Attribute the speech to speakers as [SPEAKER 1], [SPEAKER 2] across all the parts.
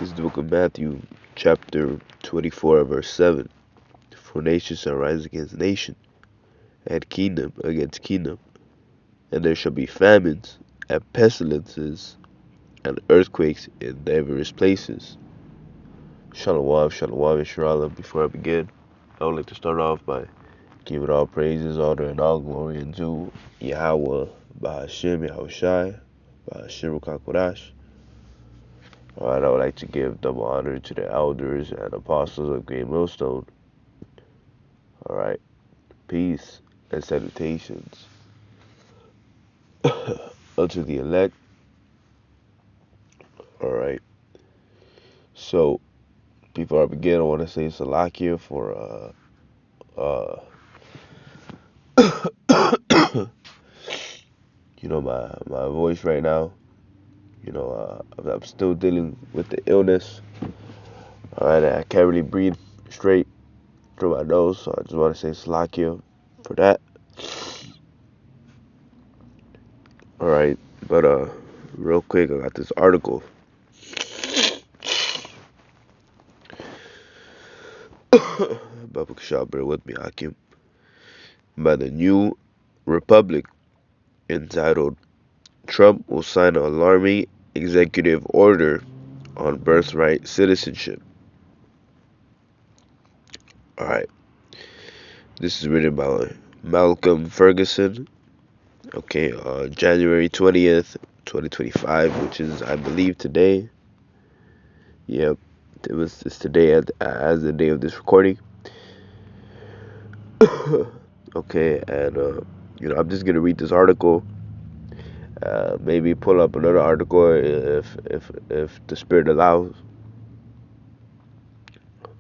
[SPEAKER 1] This is the book of Matthew, chapter 24, verse 7. For nation shall rise against nation, and kingdom against kingdom, and there shall be famines, and pestilences, and earthquakes in diverse places. Shalom, shalom, inshallah. Before I begin, I would like to start off by giving all praises, honor, and all glory unto Yahweh, Bahashem, Yahushai, Bahashem, Rukakodash. Alright, I would like to give double honor to the elders and apostles of Great Millstone. Alright, peace and salutations unto the elect. Alright, so before I begin, I want to say Salakia for my voice right now. I'm still dealing with the illness. Alright, I can't really breathe straight through my nose, so I just want to say Salakia for that. Alright, but real quick, I got this article. Baba Kashab, bear with me, Hakim. By the New Republic, entitled Trump will sign an alarming executive order on birthright citizenship. Alright, this is written by Malcolm Ferguson, January 20th, 2025, which is, I believe, today. Yep, it's today as the day of this recording. Okay, and I'm just gonna read this article. Maybe pull up another article if the spirit allows.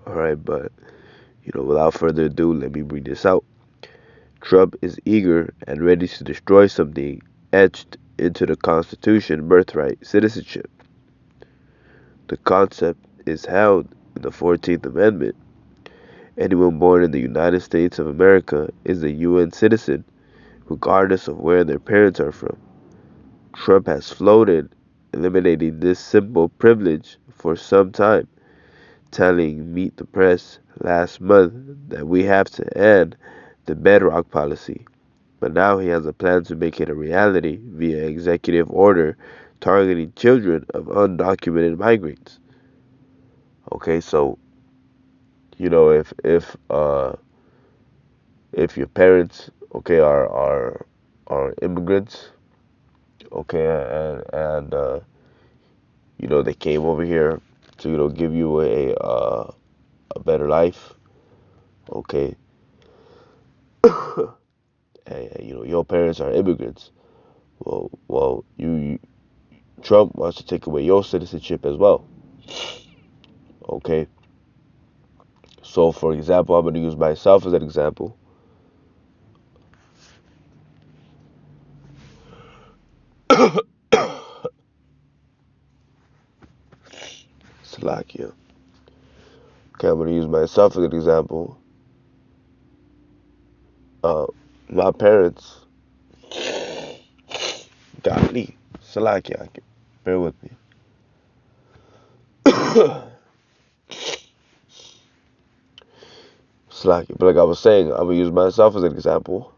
[SPEAKER 1] All right, but without further ado, let me bring this out. Trump is eager and ready to destroy something etched into the Constitution: birthright citizenship. The concept is held in the 14th Amendment. Anyone born in the United States of America is a UN citizen, regardless of where their parents are from. Trump has floated eliminating this simple privilege for some time, telling Meet the Press last month that we have to end the bedrock policy. But now he has a plan to make it a reality via executive order targeting children of undocumented migrants. Okay, so if your parents are immigrants, and they came over here to give you a better life, okay, and your parents are immigrants. Well, Trump wants to take away your citizenship as well. Okay, so for example, I'm going to use myself as an example. Slovakia. Okay, I'm going to use myself as an example. My parents, golly, Slovakia, bear with me. Slovakia, but like I was saying, I'm going to use myself as an example.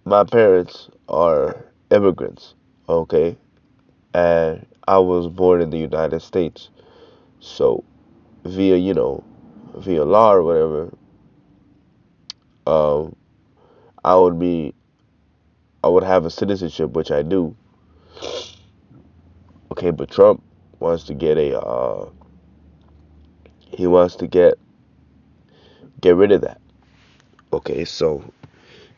[SPEAKER 1] My parents are immigrants, okay? And I was born in the United States. So, via law or whatever, I would have a citizenship, which I do. Okay, but Trump wants to get he wants to get rid of that. Okay, so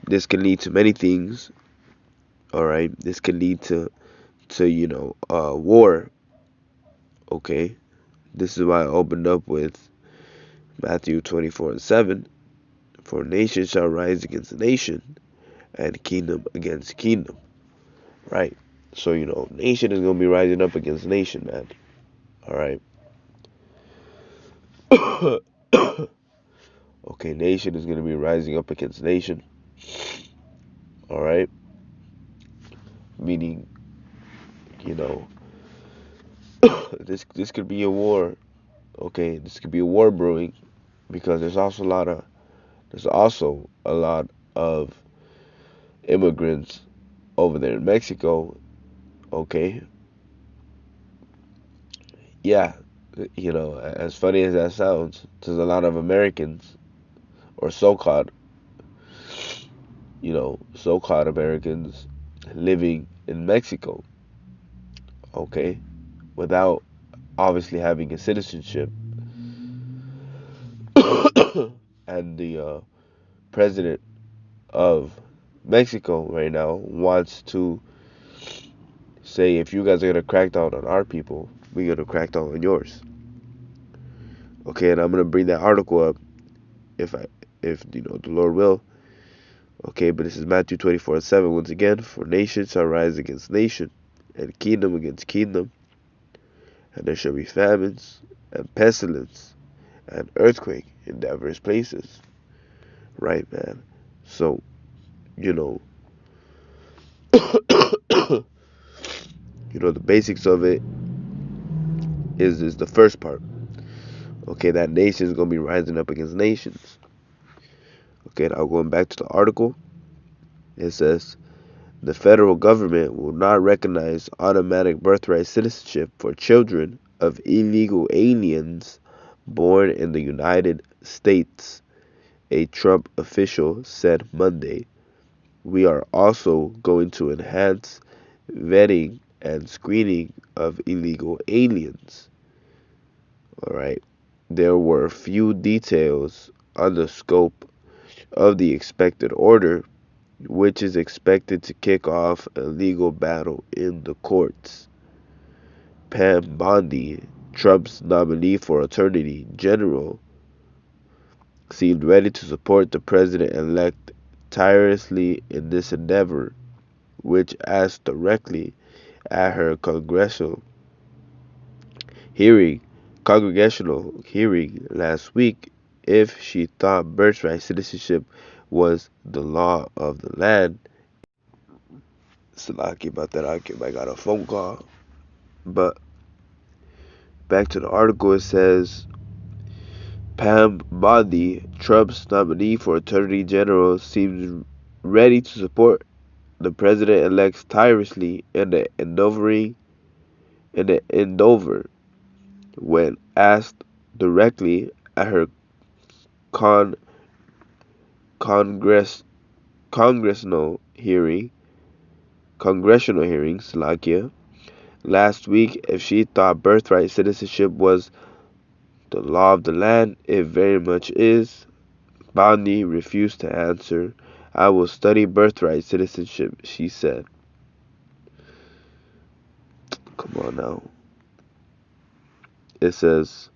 [SPEAKER 1] this can lead to many things. All right, this can lead to war. Okay, this is why I opened up with Matthew 24:7. For nation shall rise against nation, and kingdom against kingdom. Right. So nation is gonna be rising up against nation, man. All right. Okay, nation is gonna be rising up against nation. All right. Meaning, this could be a war Okay, this could be a war brewing because there's also a lot of immigrants over there in Mexico. Okay, yeah, as funny as that sounds, there's a lot of Americans or so-called Americans living in Mexico. Okay, without obviously having a citizenship, and the president of Mexico right now wants to say, if you guys are gonna crack down on our people, we're gonna crack down on yours. Okay, and I'm gonna bring that article up if I if the Lord will. Okay, but this is Matthew 24:7 once again. For nation shall rise against nation, and kingdom against kingdom, and there shall be famines and pestilence and earthquake in diverse places. Right, man. So you know, the basics of it is the first part. Okay, that nation is gonna be rising up against nations. Okay, now going back to the article, it says the federal government will not recognize automatic birthright citizenship for children of illegal aliens born in the United States, a Trump official said Monday. We are also going to enhance vetting and screening of illegal aliens. All right. There were few details on the scope of the expected order, which is expected to kick off a legal battle in the courts. Pam Bondi, Trump's nominee for Attorney General, seemed ready to support the president-elect tirelessly in this endeavor, which asked directly at her hearing, congressional hearing last week if she thought birthright citizenship was the law of the land. Salaki about that. I got a phone call. But back to the article, it says Pam Bondi, Trump's nominee for Attorney General, seems ready to support the president-elect tirelessly in the endeavor when asked directly at her con Congress congressional hearing congressional hearing Slovakia last week if she thought birthright citizenship was the law of the land. It very much is. Bondi refused to answer. I will study birthright citizenship, she said. Come on now. It says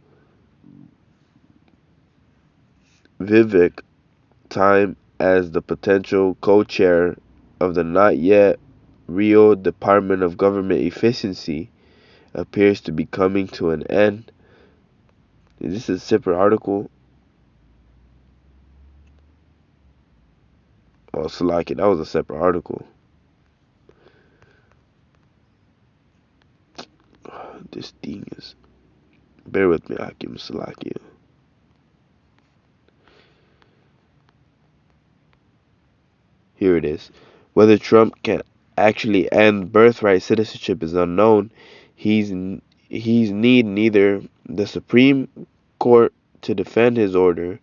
[SPEAKER 1] Vivek time as the potential co-chair of the not yet real Department of Government Efficiency appears to be coming to an end. Is this a separate article? Oh, Salaki, that was a separate article. This thing is. Bear with me, Akim Salaki. Here it is. Whether Trump can actually end birthright citizenship is unknown. He's need neither the Supreme Court to defend his order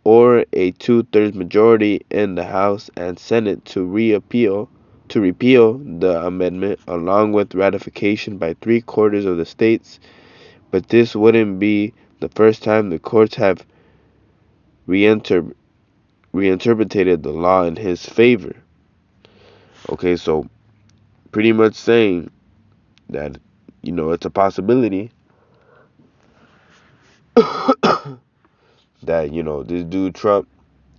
[SPEAKER 1] or a two-thirds majority in the House and Senate to repeal the amendment along with ratification by three-quarters of the states. But this wouldn't be the first time the courts have reinter- reinterpreted the law in his favor. Okay, so pretty much saying that it's a possibility that this dude Trump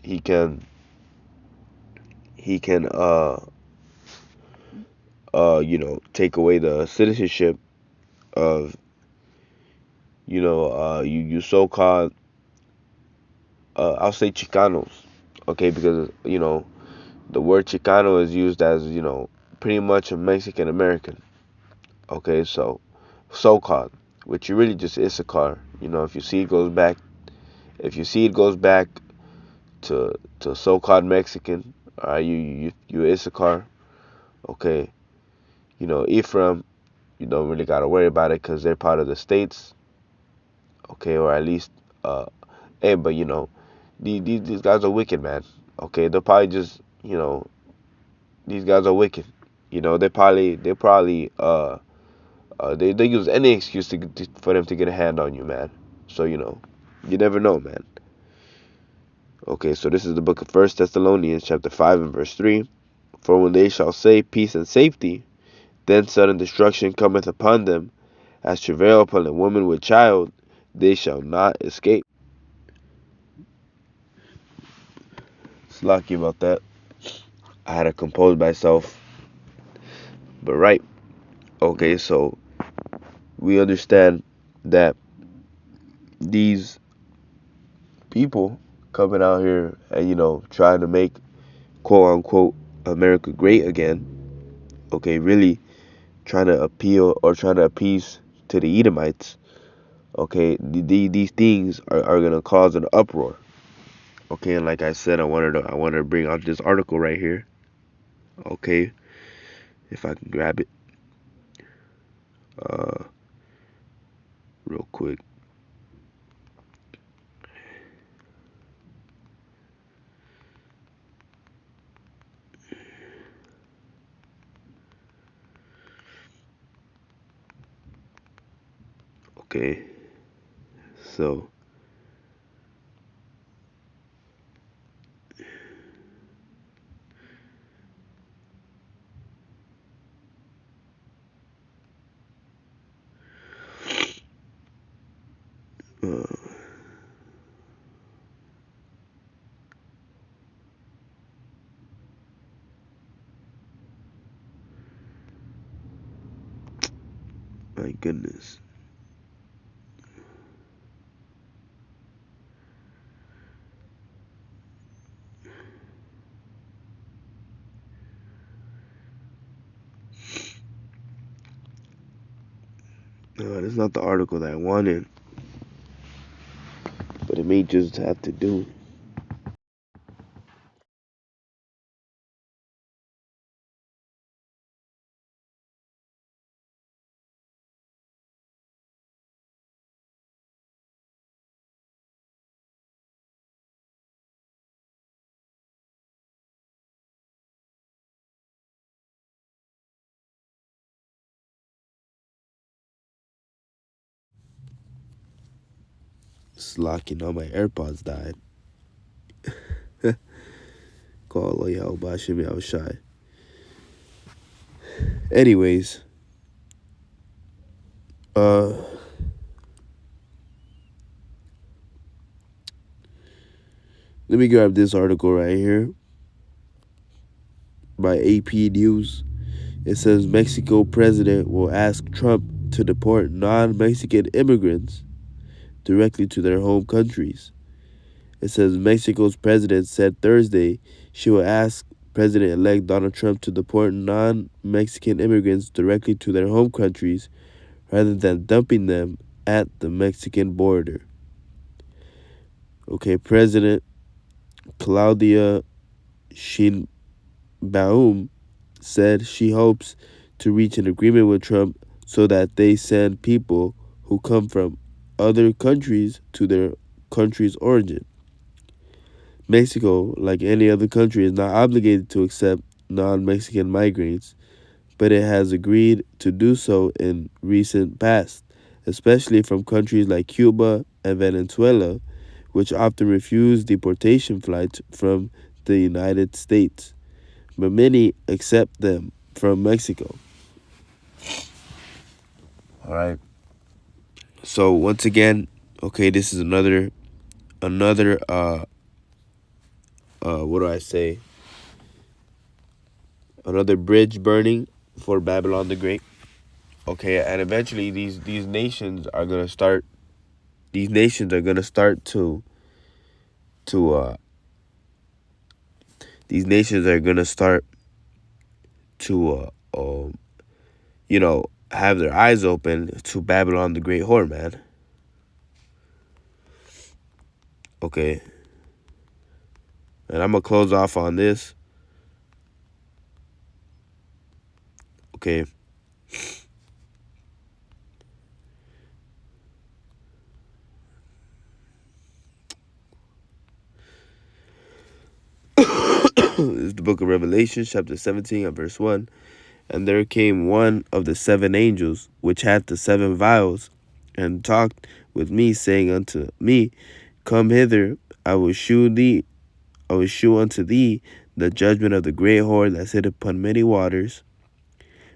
[SPEAKER 1] he can take away the citizenship of you so-called I'll say Chicanos, okay, because the word Chicano is used as pretty much a Mexican American, okay, so-called, which you really just Issachar, If you see it goes back, if you see it goes back to so-called Mexican, you Issachar, okay. Ephraim, you don't really gotta worry about it because they're part of the states, okay, or at least, uh, hey, but these guys are wicked, man. Okay, they'll probably just, these guys are wicked. They use any excuse for them to get a hand on you, man. So you never know, man. Okay, so this is the book of First Thessalonians, chapter 5 and verse 3. For when they shall say peace and safety, then sudden destruction cometh upon them, as travail upon a woman with child, they shall not escape. It's lucky about that. I had to compose myself. But right, okay, so we understand that these people coming out here and trying to make quote unquote America great again, okay, really trying to appeal or trying to appease to the Edomites, okay, these things are gonna cause an uproar. Okay, and like I said, I wanted to bring out this article right here. Okay, if I can grab it, uh, real quick. Okay, so uh, my goodness, that's not the article that I wanted, but it may just have to do. It's locking on my AirPods died. Call Loyal Bashim I was shy. Anyways, uh, let me grab this article right here by AP News. It says Mexico president will ask Trump to deport non-Mexican immigrants directly to their home countries. It says Mexico's president said Thursday she will ask President-elect Donald Trump to deport non-Mexican immigrants directly to their home countries rather than dumping them at the Mexican border. Okay, President Claudia Sheinbaum said she hopes to reach an agreement with Trump so that they send people who come from other countries to their country's origin. Mexico, like any other country, is not obligated to accept non-Mexican migrants, but it has agreed to do so in recent past, especially from countries like Cuba and Venezuela, which often refuse deportation flights from the United States, but many accept them from Mexico. All right. So once again, okay, this is another what do I say? Another bridge burning for Babylon the Great. Okay, and eventually these nations are gonna start. These nations are gonna start to these nations are gonna start to have their eyes open to Babylon the Great whore, man. Okay. And I'm going to close off on this. Okay. This is the book of Revelation, chapter 17, and verse 1. And there came one of the seven angels, which hath the seven vials, and talked with me, saying unto me, Come hither, I will shew unto thee the judgment of the great whore that sitteth upon many waters.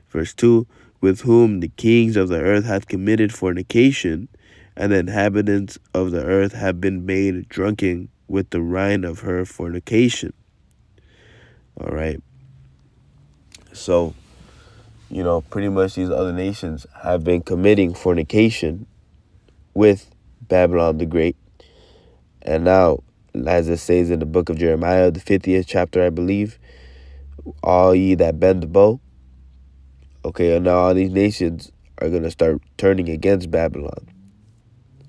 [SPEAKER 1] Verse 2, with whom the kings of the earth hath committed fornication, and the inhabitants of the earth have been made drunken with the wine of her fornication. All right. So, pretty much these other nations have been committing fornication with Babylon the Great. And now, as it says in the book of Jeremiah, the 50th chapter, I believe, all ye that bend the bow. Okay, and now all these nations are going to start turning against Babylon.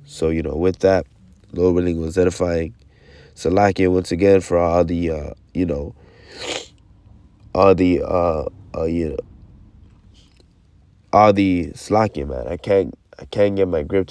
[SPEAKER 1] So, with that, Lord willing was edifying. Salakia once again for all the, all the, all the Salakia, man. I can't get my grip together.